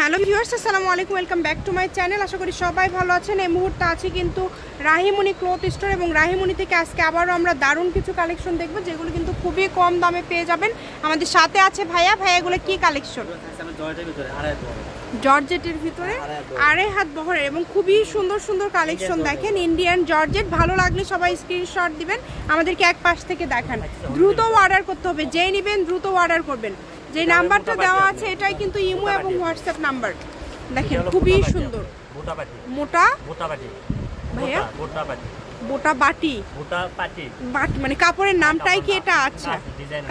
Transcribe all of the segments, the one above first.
Hello viewers, আসসালামু আলাইকুম, welcome back to my channel. আশা করি সবাই ভালো আছেন। এই মুহূর্তে আছি কিন্তু রাহিমণি ক্লথ স্টোর, এবং রাহিমণি থেকে আজকে আবারও আমরা দারুণ কিছু কালেকশন দেখব, যেগুলো কিন্তু খুবই কম দামে পেয়ে যাবেন। আমাদের সাথে আছে ভাইয়া। এগুলো কি কালেকশন? জর্জেটের ভিতরে আড়াই হাত বহরের এবং খুবই সুন্দর সুন্দর কালেকশন। দেখেন, ইন্ডিয়ান জর্জেট। ভালো লাগলে সবাই স্ক্রিনশট দিবেন, আমাদেরকে এক পাশ থেকে দেখান। দ্রুত অর্ডার করতে হবে, যেই নেবেন দ্রুত অর্ডার করবেন। যে নাম্বারটা দেওয়া আছে এটাই কিন্তু ইমো এবং হোয়াটসঅ্যাপ নাম্বার। দেখেন খুবই সুন্দর মোটা ভাইয়া, বোটা বাটি মানে কাপড়ের নামটাই কি এটা? আচ্ছা,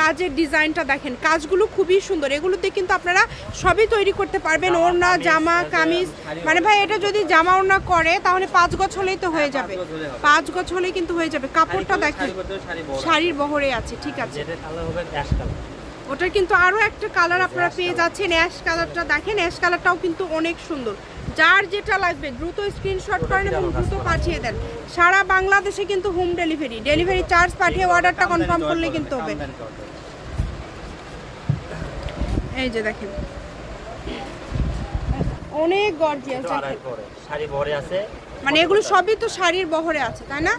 কাজের ডিজাইনটা দেখেন, কাজগুলো খুবই সুন্দর। এগুলোতে কিন্তু আপনারা সবই তৈরি করতে পারবেন, ওড়না, জামা, কামিজ। মানে ভাই এটা যদি জামা ওড়না করে তাহলে 5 গজ হলেই তো হয়ে যাবে, 5 গজ হলেই কিন্তু হয়ে যাবে। কাপড়টা দেখেন শাড়ির বহরে আছে, ঠিক আছে। ওটার কিন্তু আরো একটা কালার আপনারা পেয়ে যাচ্ছেন, অ্যাশ কালারটা দেখেন, অ্যাশ কালারটাও কিন্তু অনেক সুন্দর। যার যেটা লাগবে দ্রুত স্ক্রিনশট করেন এবং দ্রুত পাঠিয়ে দেন। সারা বাংলাদেশে কিন্তু হোম ডেলিভারি চার্জ পাঠিয়ে অর্ডারটা কনফার্ম করলে কিন্তু হবে। এই যে দেখেন অনেক গর্জিয়াস শাড়ি বহরে আছে, মানে এগুলো সবই তো শাড়ির বহরে আছে, তাই না?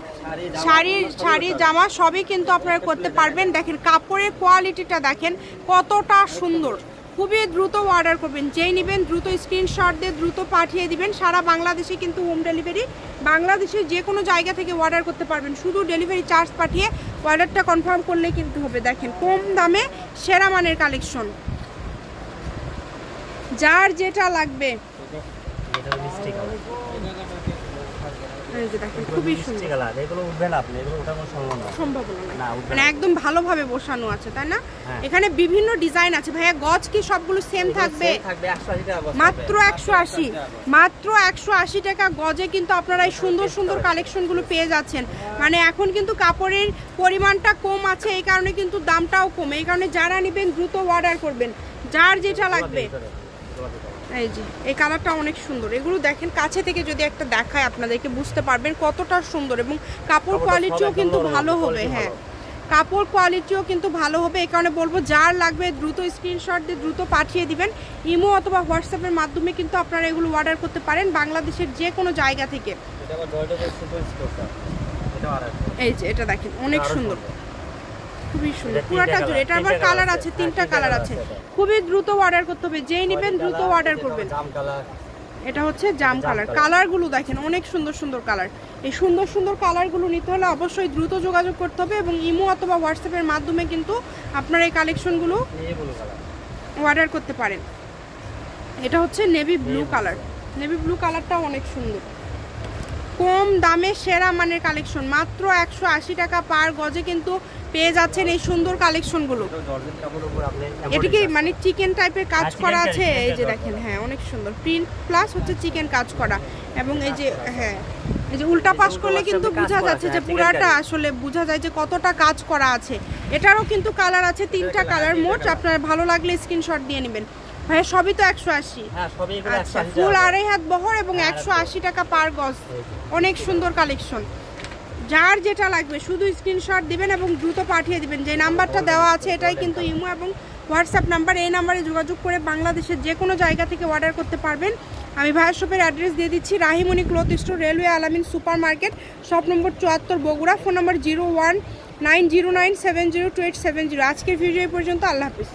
শাড়ি জামা সবই কিন্তু আপনারা করতে পারবেন। দেখেন কাপড়ের কোয়ালিটিটা দেখেন কতটা সুন্দর। খুবই দ্রুত অর্ডার করবেন, যেই নেবেন দ্রুত স্ক্রিনশট দিয়ে দ্রুত পাঠিয়ে দিবেন। সারা বাংলাদেশে কিন্তু হোম ডেলিভারি, বাংলাদেশের যে কোনো জায়গা থেকে অর্ডার করতে পারবেন, শুধু ডেলিভারি চার্জ পাঠিয়ে অর্ডারটা কনফার্ম করলে কিন্তু হবে। দেখেন কম দামে সেরা মানের কালেকশন, যার যেটা লাগবে। খুবই সুন্দর, মানে একদম ভালোভাবে বসানো আছে, তাই না? এখানে বিভিন্ন ডিজাইন আছে। ভাইয়া গজ কি সবগুলো সেম থাকবে? মাত্র 180 টাকা গজে কিন্তু আপনারা এই সুন্দর সুন্দর কালেকশন গুলো পেয়ে যাচ্ছেন। মানে এখন কিন্তু কাপড়ের পরিমাণটা কম আছে, এই কারণে কিন্তু দামটাও কম। এই কারণে যারা নেবেন দ্রুত অর্ডার করবেন, যার যেটা লাগবে। এই যে এই কালারটা অনেক সুন্দর। এগুলো দেখেন কাছে থেকে যদি একটা দেখায় আপনাদেরকে বুঝতে পারবেন কতটা সুন্দর, এবং কাপড় কোয়ালিটিও কিন্তু ভালো হবে। হ্যাঁ, কাপড় কোয়ালিটিও কিন্তু ভালো হবে। এই কারণে বলবো যার লাগবে দ্রুত স্ক্রিনশট দিয়ে দ্রুত পাঠিয়ে দিবেন। ইমো অথবা হোয়াটসঅ্যাপের মাধ্যমে কিন্তু আপনারা এগুলো অর্ডার করতে পারেন বাংলাদেশের যে কোনো জায়গা থেকে। এই যে এটা দেখেন অনেক সুন্দর, খুবই সুন্দর পুরাটা জুড়ে। এটা আবার কালার আছে, 3টা কালার আছে। খুবই দ্রুত অর্ডার করতে হবে, যেই নেবেন দ্রুত অর্ডার করবেন। এটা হচ্ছে জাম কালার। কালারগুলো দেখেন অনেক সুন্দর সুন্দর কালার। এই সুন্দর সুন্দর কালারগুলো নিতে হলে অবশ্যই দ্রুত যোগাযোগ করতে হবে, এবং ইমো অথবা হোয়াটসঅ্যাপের মাধ্যমে কিন্তু আপনারা এই কালেকশনগুলো অর্ডার করতে পারেন। এটা হচ্ছে navy blue colour. Navy blue কালারটাও অনেক সুন্দর। কম দামে সেরা মানের কালেকশন, মাত্র 180 টাকা পার গজে কিন্তু পেয়ে যাচ্ছেন এই সুন্দর কালেকশনগুলো। এটা কি মানে চিকেন টাইপের কাজ করা আছে? এই যে দেখেন, হ্যাঁ অনেক সুন্দর প্রিন্ট প্লাস হচ্ছে চিকেন কাজ করা, এবং এই যে হ্যাঁ এই যে উল্টা পাশ করলে কিন্তু বোঝা যাচ্ছে যে পুরাটা আসলে বোঝা যায় যে কতটা কাজ করা আছে। এটারও কিন্তু কালার আছে, 3টা কালার মোট। আপনার ভালো লাগলে স্ক্রিনশট দিয়ে নেবেন। ভাই সবই তো 180। আচ্ছা, ফুল আড়াই হাত বহর এবং 180 টাকা পার গজ। অনেক সুন্দর কালেকশন, যার যেটা লাগবে শুধু স্ক্রিনশট দিবেন এবং দ্রুত পাঠিয়ে দিবেন। যে নাম্বারটা দেওয়া আছে এটাই কিন্তু ইমো এবং হোয়াটসঅ্যাপ নাম্বার। এই নাম্বারে যোগাযোগ করে বাংলাদেশের যে কোনো জায়গা থেকে অর্ডার করতে পারবেন। আমি ভাইয়ের শপের অ্যাড্রেস দিয়ে দিচ্ছি, রাহিমণি ক্লথ স্টোর, রেলওয়ে আলামিন super market, shop number 74, Bogura. Phone নম্বর 019097028770। আজকের ভিডিও এই পর্যন্ত। আল্লাহ হাফিজ।